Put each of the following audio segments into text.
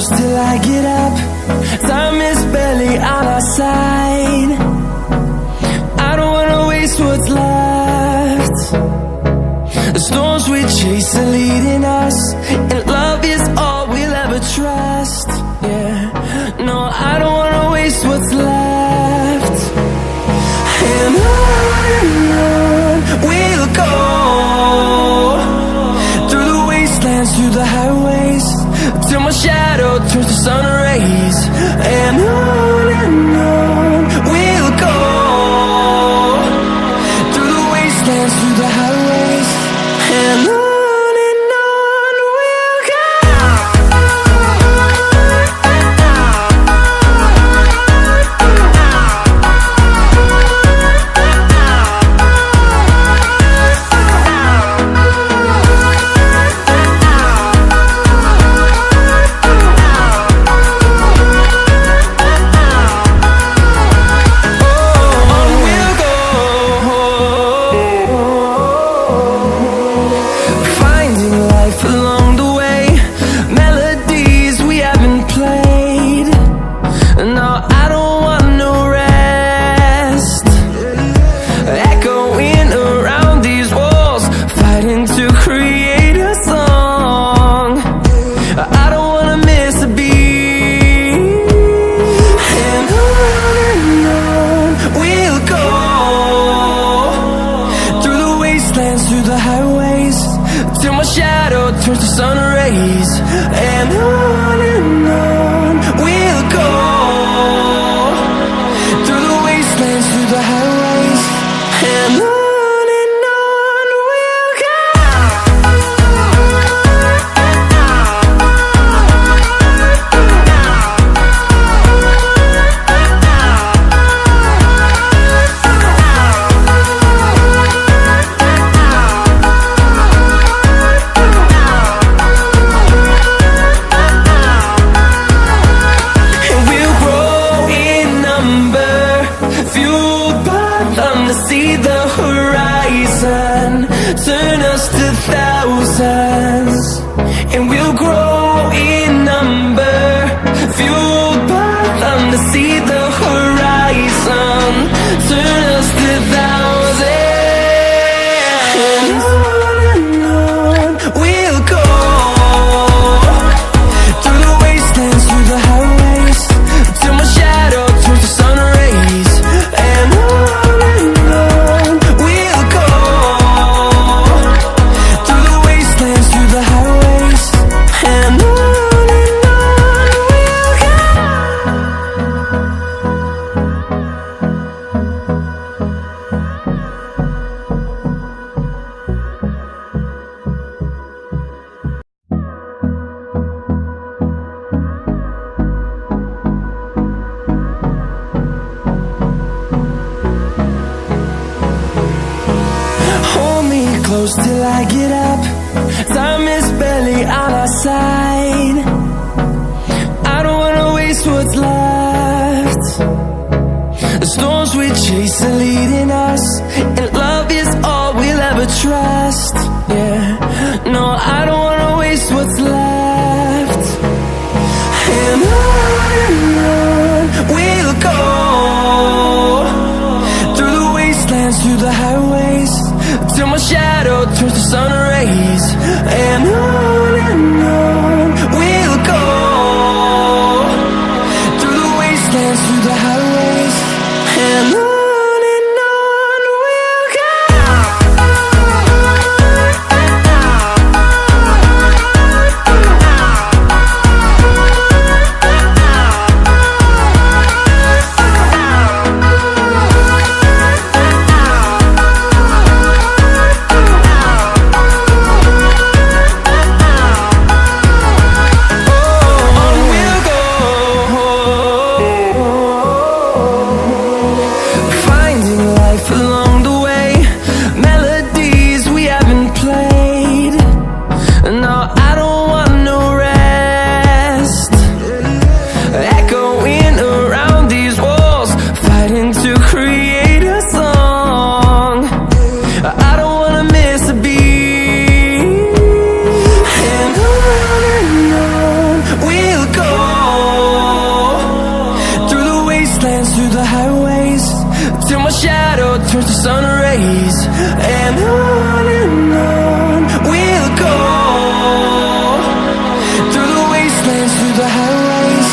close till I get up. Time is barely on our side. I don't wanna waste what's left. The storms we chase are leading us, and love is all we'll ever trust. Yeah, no, I don't wanna waste what's left. And on we'll go, through the wastelands, through the highways, till my shadow turns to sun rays. And on we'll go, through the wastelands, through the highways, and on we'll go. Turns to sun rays, and on we'll go, through the wastelands, through the highways, and on we'll go. See the horizon, turn us to thousands, and we'll grow in number, fueled by them to see the horizon, turn us to thousands, and on we'll go, through the wastelands, through the highways, till my shadow turns to sun rays, and on close till I get up. Time is barely on our side. I don't wanna waste what's left. The storms we chase are leading us, and love is all we'll ever trust. Yeah, no, I don't wanna waste what's left. And on we'll go, through the wastelands, through the highways, till my shadow turns to sun rays, and on we'll go, through the wastelands, through the highways, and on we'll go. shadow turns to sun rays. And on we'll go, through the wastelands, through the highways.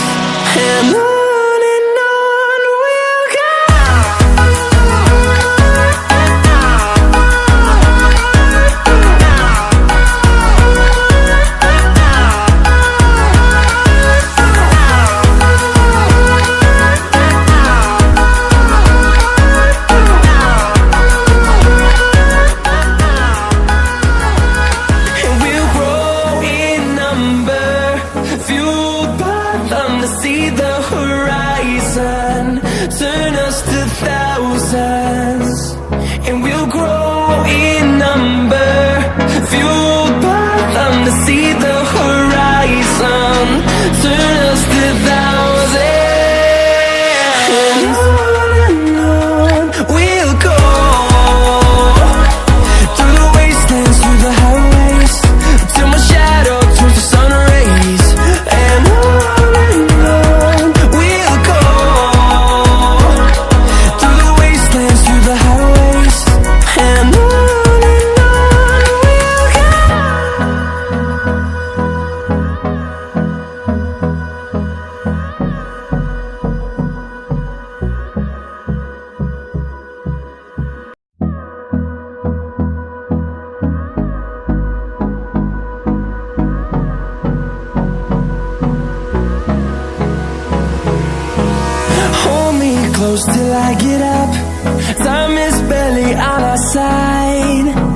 And on we'll go. And we'll grow in number, fueled by them to see the horizon, turn us to thousands. And we'll grow in number, fueled by them to see the horizon, turn us to thousands. And on we'll go, through the wastelands, through the highways, till my shadow turns to sun rays. And on we'll go, through the wastelands, through the highways. And on we'll go. Hold me close till I get up. Time is barely on our side.